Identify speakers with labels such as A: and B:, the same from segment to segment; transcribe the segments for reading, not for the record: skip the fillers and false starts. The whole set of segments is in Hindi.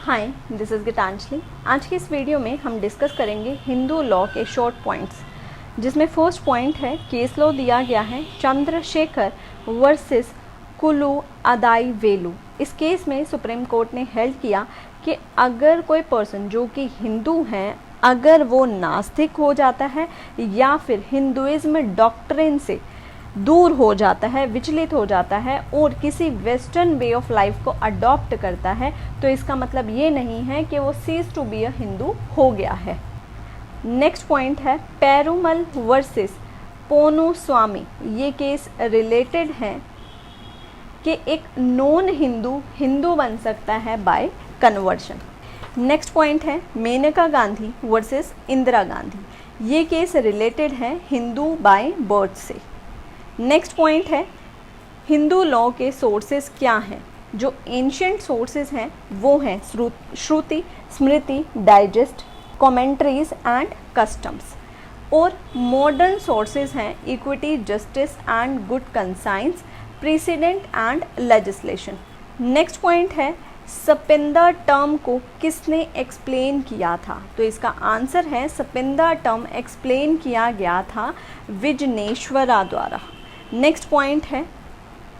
A: Hi, this is Geetanjali. आज की इस वीडियो में हम डिस्कस करेंगे हिंदू लॉ के शॉर्ट पॉइंट्स, जिसमें फर्स्ट पॉइंट है केस लॉ दिया गया है चंद्रशेखर वर्सेस कुलू अदाई वेलू। इस केस में सुप्रीम कोर्ट ने हेल्ड किया कि अगर कोई पर्सन जो कि हिंदू हैं, अगर वो नास्तिक हो जाता है या फिर हिंदुइज्म डॉक्ट्रिन से दूर हो जाता है, विचलित हो जाता है और किसी वेस्टर्न वे ऑफ लाइफ को अडॉप्ट करता है, तो इसका मतलब ये नहीं है कि वो ceases to be a Hindu हो गया है। नेक्स्ट पॉइंट है पेरुमल वर्सेस पोनू स्वामी। ये केस रिलेटेड है कि एक नॉन हिंदू हिंदू बन सकता है बाय कन्वर्शन। नेक्स्ट पॉइंट है मेनका गांधी वर्सेस इंदिरा गांधी। ये केस रिलेटेड है हिंदू बाय बर्थ से। नेक्स्ट पॉइंट है हिंदू लॉ के सोर्सेस क्या हैं। जो एंशिएंट सोर्सेस हैं वो हैं श्रुति, स्मृति, डाइजेस्ट, कमेंट्रीज एंड कस्टम्स। और मॉडर्न सोर्सेस हैं equity, justice and good conscience, president and legislation. Next point है सपिंदा टर्म को किसने एक्सप्लेन किया था, तो इसका आंसर है सपिंदा टर्म एक्सप्लेन किया गया था विजनेश्वरा द्वारा। नेक्स्ट पॉइंट है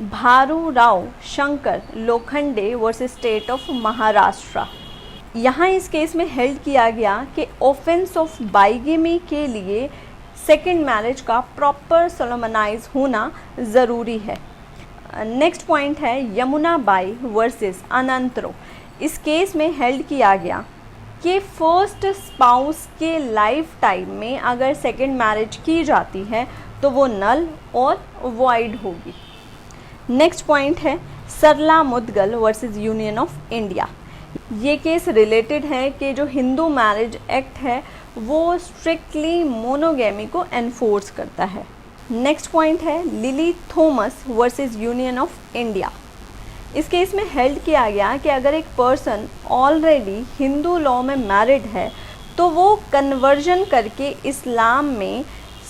A: भारू Rao Shankar Lokhande versus state of Maharashtra. यहाँ इस केस में हेल्ड किया गया कि ऑफेंस ऑफ बाइगेमी के लिए सेकेंड मैरिज का प्रॉपर सोलोमनाइज होना ज़रूरी है। नेक्स्ट पॉइंट है यमुना बाई वर्सेस अनंतरो। इस केस में हेल्ड किया गया कि फर्स्ट स्पाउस के लाइफ टाइम में अगर सेकेंड मैरिज की जाती है तो वो नल और वॉइड होगी। नेक्स्ट पॉइंट है Sarla Mudgal versus Union of India. ये केस रिलेटेड है कि जो हिंदू मैरिज एक्ट है वो स्ट्रिक्टली मोनोगेमी को एनफोर्स करता है। नेक्स्ट पॉइंट है lily Thomas versus Union of India. इस केस में हेल्ड किया गया कि अगर एक पर्सन ऑलरेडी हिंदू लॉ में मैरिड है तो वो कन्वर्जन करके इस्लाम में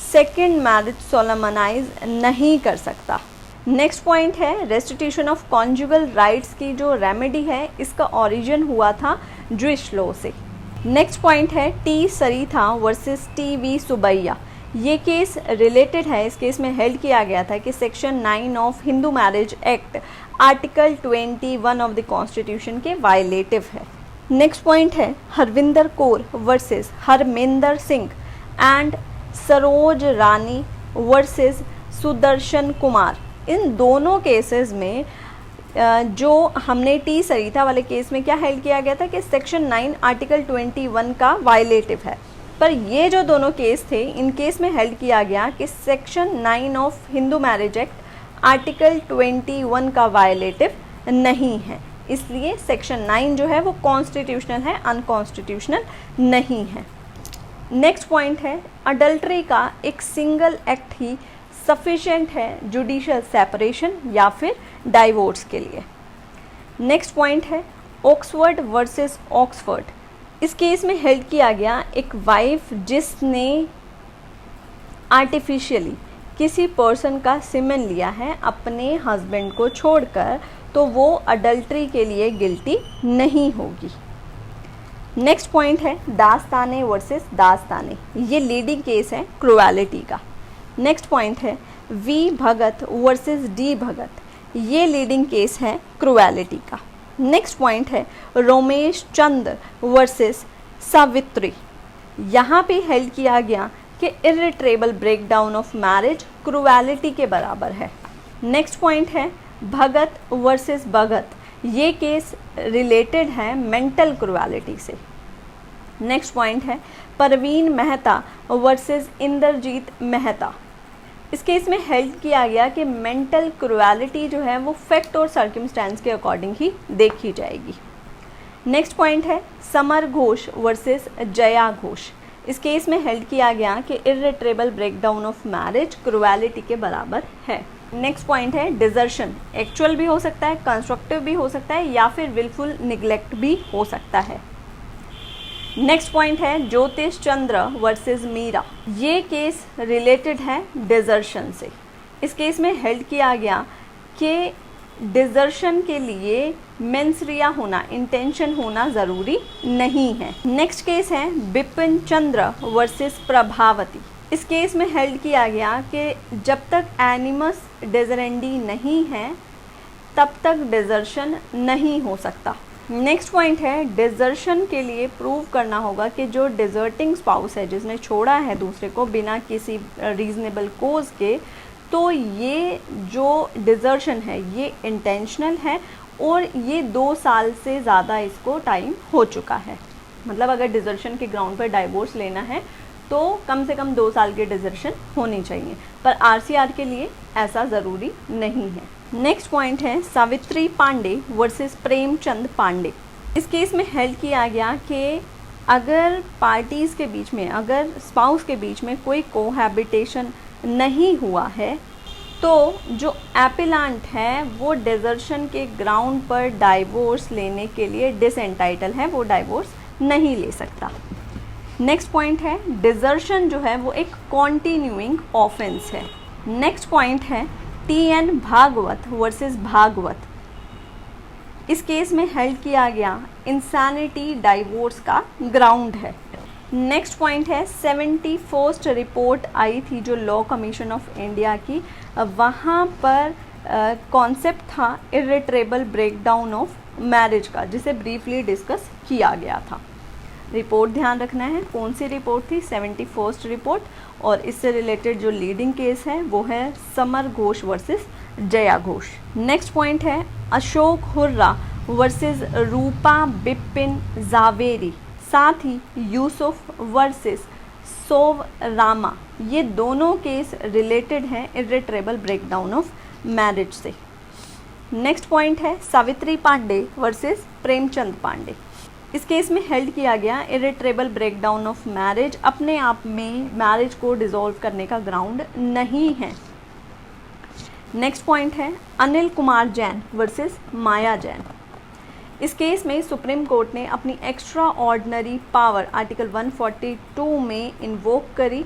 A: सेकेंड मैरिज सोलमनाइज नहीं कर सकता। नेक्स्ट पॉइंट है रेस्टिट्यूशन ऑफ कॉन्जुगल राइट्स की जो रेमेडी है इसका ओरिजिन हुआ था ज्विश लॉ से। नेक्स्ट पॉइंट है T Sareetha versus T V Subbaiah. ये केस रिलेटेड है, इस केस में हेल्ड किया गया था कि section 9 of Hindu marriage act article 21 of the constitution के वायलेटिव है। नेक्स्ट पॉइंट है Harvinder Kaur versus Harminder Singh and Saroj Rani versus Sudarshan Kumar. इन दोनों केसेस में जो हमने टी सरिता वाले केस में क्या हेल्ड किया गया था कि सेक्शन 9 आर्टिकल 21 का वायलेटिव है, पर ये जो दोनों केस थे इन केस में हेल्ड किया गया कि section 9 of Hindu marriage act article 21 का वायलेटिव नहीं है, इसलिए सेक्शन 9 जो है वो कॉन्स्टिट्यूशनल है, अनकॉन्स्टिट्यूशनल नहीं है। नेक्स्ट पॉइंट है अडल्ट्री का एक सिंगल एक्ट ही सफिशिएंट है जुडिशियल सेपरेशन या फिर डाइवोर्स के लिए। नेक्स्ट पॉइंट है ऑक्सफोर्ड वर्सेस ऑक्सफोर्ड। इस केस में हेल्ड किया गया एक वाइफ जिसने आर्टिफिशियली किसी पर्सन का सीमेन लिया है अपने हस्बैंड को छोड़कर, तो वो अडल्ट्री के लिए गिल्टी नहीं होगी। नेक्स्ट पॉइंट है दास्ताने वर्सेस दास्ताने। ये लीडिंग केस है क्रुएलिटी का। नेक्स्ट पॉइंट है वी भगत वर्सेस डी भगत। ये लीडिंग केस है क्रुएलिटी का। नेक्स्ट पॉइंट है रोमेश चंद्र वर्सेस सावित्री। यहाँ पे हेल्ड किया गया कि इर्रिट्रेबल ब्रेकडाउन ऑफ मैरिज क्रुएलिटी के बराबर है। नेक्स्ट पॉइंट है भगत वर्सेस भगत। ये केस रिलेटेड है मेंटल क्रुएलिटी से। नेक्स्ट पॉइंट है परवीन मेहता वर्सेस इंद्रजीत मेहता। इस केस में हेल्ड किया गया कि मेंटल क्रुएलिटी जो है वो फैक्ट और सर्कमस्टेंस के अकॉर्डिंग ही देखी जाएगी। नेक्स्ट पॉइंट है समर घोष वर्सेस जया घोष। इस केस में हेल्ड किया गया कि इर्रिट्रेबल ब्रेकडाउन ऑफ मैरिज क्रुएलिटी के बराबर है। नेक्स्ट पॉइंट है डिजर्शन। एक्चुअल भी हो सकता है, कंस्ट्रक्टिव भी हो सकता है या फिर विलफुल निग्लेक्ट भी हो सकता है। नेक्स्ट पॉइंट है ज्योतिष चंद्र वर्सेस मीरा। ये केस रिलेटेड है डिजर्शन से। इस केस में हेल्ड किया गया कि डिजर्शन के लिए मेंसरिया होना, इंटेंशन होना ज़रूरी नहीं है। नेक्स्ट केस है बिपिन चंद्र वर्सेस प्रभावती। इस केस में हेल्ड किया गया कि जब तक एनिमस डेजरेंडी नहीं है तब तक डिजर्शन नहीं हो सकता। नेक्स्ट पॉइंट है डिजर्शन के लिए प्रूव करना होगा कि जो डिजर्टिंग स्पाउस है, जिसने छोड़ा है दूसरे को बिना किसी रीजनेबल कोज के, तो ये जो डिजर्शन है ये इंटेंशनल है और ये 2 साल से ज़्यादा इसको टाइम हो चुका है। मतलब अगर डिजर्शन के ग्राउंड पर डाइवोर्स लेना है तो कम से कम 2 साल की डिजर्शन होनी चाहिए, पर आरसीआर के लिए ऐसा ज़रूरी नहीं है। नेक्स्ट पॉइंट है सावित्री पांडे वर्सेस प्रेमचंद पांडे। इस केस में हेल्ड किया गया कि अगर पार्टीज़ के बीच में, अगर स्पाउस के बीच में कोई कोहैबिटेशन नहीं हुआ है तो जो एपिलांट है वो डिजर्शन के ग्राउंड पर डाइवोर्स लेने के लिए डिसएंटाइटल है, वो डाइवोर्स नहीं ले सकता। नेक्स्ट पॉइंट है डिजर्शन जो है वो एक कॉन्टिन्यूइंग ऑफेंस है। नेक्स्ट पॉइंट है टी.एन. भागवत वर्सेस भागवत। इस केस में हेल्ड किया गया इंसैनिटी डाइवोर्स का ग्राउंड है। नेक्स्ट पॉइंट है 71st रिपोर्ट आई थी जो लॉ कमीशन ऑफ इंडिया की, वहाँ पर कॉन्सेप्ट था इर्रिट्रेबल ब्रेकडाउन ऑफ मैरिज का, जिसे ब्रीफली डिस्कस किया गया था। रिपोर्ट ध्यान रखना है, कौन सी रिपोर्ट थी? 71st report. और इससे रिलेटेड जो लीडिंग केस है वो है summer Ghosh versus Jaya Ghosh. Next point है अशोक हुर्रा वर्सेस रूपा बिपिन जावेरी, साथ ही यूसुफ वर्सेस सोव रामा। ये दोनों केस रिलेटेड हैं इर्रिट्रेबल ब्रेकडाउन ऑफ मैरिज से। नेक्स्ट पॉइंट है सावित्री पांडे वर्सेस प्रेमचंद पांडे। इस केस में हेल्ड किया गया इर्रिट्रेबल ब्रेकडाउन ऑफ मैरिज अपने आप में मैरिज को डिसॉल्व करने का ग्राउंड नहीं है। नेक्स्ट पॉइंट है अनिल कुमार जैन वर्सेस माया जैन। इस केस में सुप्रीम कोर्ट ने अपनी एक्स्ट्रा ऑर्डिनरी पावर आर्टिकल 142 में इन्वोक करी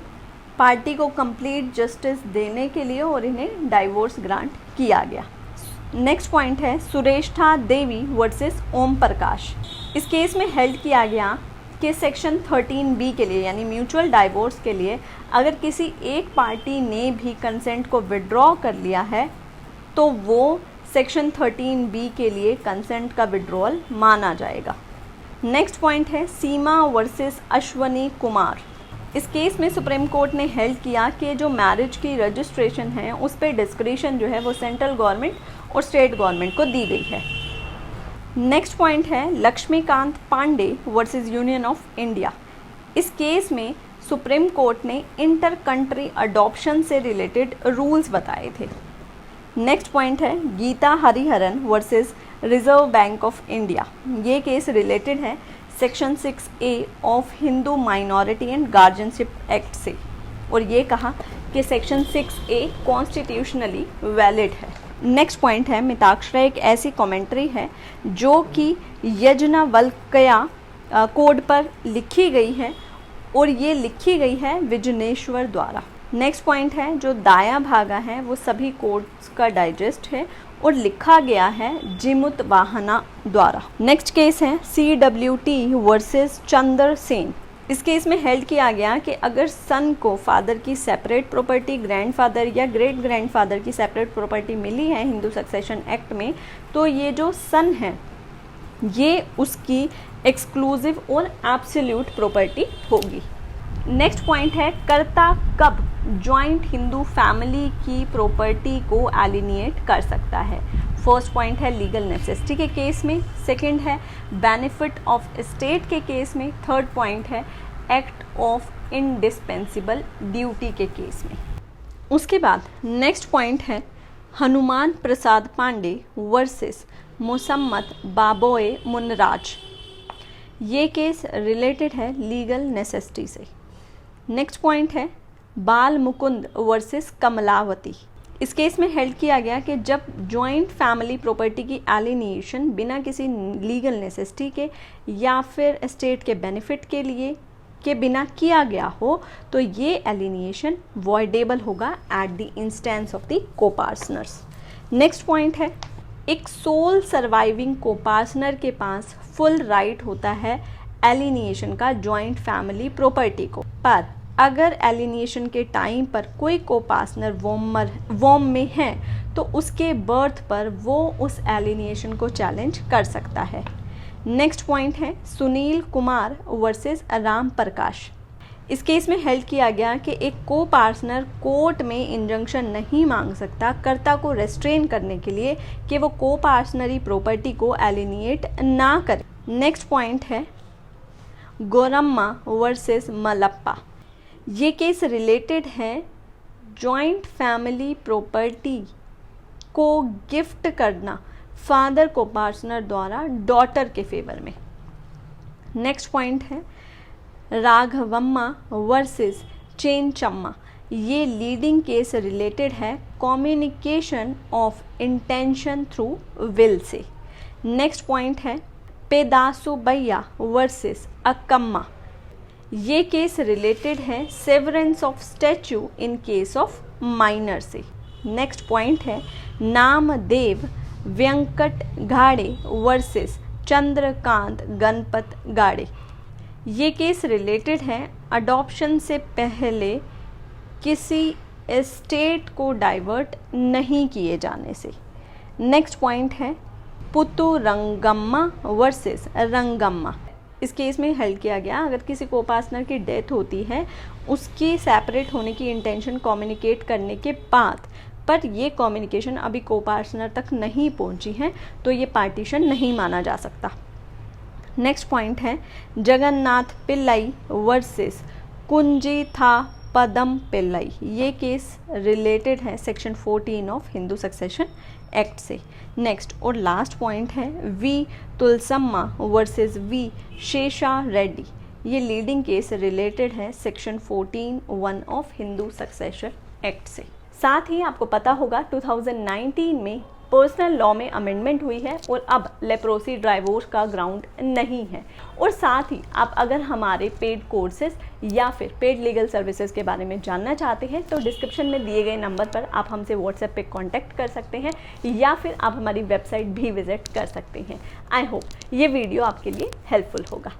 A: पार्टी को कंप्लीट जस्टिस देने के लिए और इन्हें डाइवोर्स ग्रांट किया गया। नेक्स्ट पॉइंट है सुरेष्ठा देवी वर्सेस ओम प्रकाश। इस केस में हेल्ड किया गया कि सेक्शन 13B के लिए यानी म्यूचुअल डाइवोर्स के लिए अगर किसी एक पार्टी ने भी कंसेंट को विड्रॉ कर लिया है तो वो सेक्शन 13B के लिए कंसेंट का विड्रॉल माना जाएगा। नेक्स्ट पॉइंट है सीमा वर्सेस अश्वनी कुमार। इस केस में सुप्रीम कोर्ट ने हेल्ड किया कि जो मैरिज की रजिस्ट्रेशन है उस पर डिस्क्रिशन जो है वो सेंट्रल गवर्नमेंट और स्टेट गवर्नमेंट को दी गई है। नेक्स्ट पॉइंट है Lakshmikant Pandey versus Union of India. इस केस में सुप्रीम कोर्ट ने इंटर कंट्री अडॉप्शन से रिलेटेड रूल्स बताए थे। नेक्स्ट पॉइंट है Geeta Hariharan versus Reserve Bank of India. ये केस रिलेटेड है section 6A of Hindu Minority and Guardianship Act से, और ये कहा कि सेक्शन 6A कॉन्स्टिट्यूशनली वैलिड है। नेक्स्ट पॉइंट है मिताक्षरा एक ऐसी कमेंट्री है जो कि यज्ञवल्क्या कोड पर लिखी गई है और ये लिखी गई है विजनेश्वर द्वारा। नेक्स्ट पॉइंट है जो दाया भागा है वो सभी कोड्स का डाइजेस्ट है और लिखा गया है जिमुत वाहना द्वारा। नेक्स्ट केस है CWT वर्सेस चंद्र सेन। इस केस में हेल्ड किया गया कि अगर सन को फादर की सेपरेट प्रॉपर्टी, ग्रैंडफादर या ग्रेट ग्रैंडफादर की सेपरेट प्रॉपर्टी मिली है हिंदू सक्सेशन एक्ट में, तो ये जो सन है ये उसकी एक्सक्लूसिव और एब्सोल्यूट प्रॉपर्टी होगी। नेक्स्ट पॉइंट है कर्ता कब जॉइंट हिंदू फैमिली की प्रॉपर्टी को एलिनिएट कर सकता है। फर्स्ट पॉइंट है लीगल नेसेसिटी के केस में, सेकंड है बेनिफिट ऑफ स्टेट के केस में, थर्ड पॉइंट है एक्ट ऑफ इंडिस्पेंसिबल ड्यूटी के केस में। उसके बाद नेक्स्ट पॉइंट है हनुमान प्रसाद पांडे वर्सेस मुसम्मत बाबोए मुनराज। ये केस रिलेटेड है लीगल नेसेसिटी से। नेक्स्ट पॉइंट है बाल मुकुंद वर्सेस कमलावती। इस केस में हेल्ड किया गया कि जब जॉइंट फैमिली प्रॉपर्टी की एलिनिएशन बिना किसी लीगल नेसेसिटी के या फिर स्टेट के बेनिफिट के लिए के बिना किया गया हो तो ये एलिनिएशन वॉइडेबल होगा at the instance of the copartners. Next point है एक सोल सर्वाइविंग को पार्टनर के पास फुल राइट होता है एलिनिएशन का जॉइंट फैमिली प्रॉपर्टी को, पर अगर एलिनिएशन के टाइम पर कोई को पार्टनर वॉम में है तो उसके बर्थ पर वो उस एलिनिएशन को चैलेंज कर सकता है। नेक्स्ट पॉइंट है सुनील कुमार वर्सेस राम प्रकाश। इस केस में हेल्ड किया गया कि एक को पार्टनर कोर्ट में इंजंक्शन नहीं मांग सकता कर्ता को रेस्ट्रेन करने के लिए कि वो को पार्टनरी प्रॉपर्टी को एलिनिएट ना करे। नेक्स्ट पॉइंट है गोरम्मा वर्सेस मलप्पा। ये केस रिलेटेड है जॉइंट फैमिली प्रॉपर्टी को गिफ्ट करना फादर को पार्टनर द्वारा डॉटर के फेवर में। नेक्स्ट पॉइंट है राघवम्मा वर्सेस चेनचम्मा। ये लीडिंग केस रिलेटेड है communication of intention through will say. Next point है पेदासुबैया वर्सेस अक्कम्मा। ये केस रिलेटेड है severance of statue in case of minor से। नेक्स्ट पॉइंट है नामदेव व्यंकट गाड़े वर्सेस चंद्रकांत गणपत गाड़े। ये केस रिलेटेड है अडॉप्शन से पहले किसी एस्टेट को डाइवर्ट नहीं किए जाने से। नेक्स्ट पॉइंट है पुतुरंगम्मा वर्सेस रंगम्मा। इस केस में हेल्ड किया गया अगर किसी को पार्टनर की डेथ होती है उसकी सेपरेट होने की इंटेंशन कम्युनिकेट करने के बाद पर ये कम्युनिकेशन अभी को पार्टनर तक नहीं पहुंची है तो ये पार्टीशन नहीं माना जा सकता। नेक्स्ट पॉइंट है जगन्नाथ पिल्लई वर्सेस कुंजिथा पदम पिल्लई। ये केस रिलेटेड है section 14 of Hindu succession act से। नेक्स्ट और लास्ट पॉइंट है वी तुलसम्मा वर्सेस वी शेषा रेड्डी। ये लीडिंग केस रिलेटेड है section 14(1) of Hindu succession act से। साथ ही आपको पता होगा 2019 में पर्सनल लॉ में अमेंडमेंट हुई है और अब लेप्रोसी डिवोर्स का ग्राउंड नहीं है। और साथ ही आप अगर हमारे पेड कोर्सेज या फिर पेड लीगल सर्विसेज के बारे में जानना चाहते हैं तो डिस्क्रिप्शन में दिए गए नंबर पर आप हमसे व्हाट्सएप पे कांटेक्ट कर सकते हैं या फिर आप हमारी वेबसाइट भी विजिट कर सकते हैं। आई होप ये वीडियो आपके लिए हेल्पफुल होगा।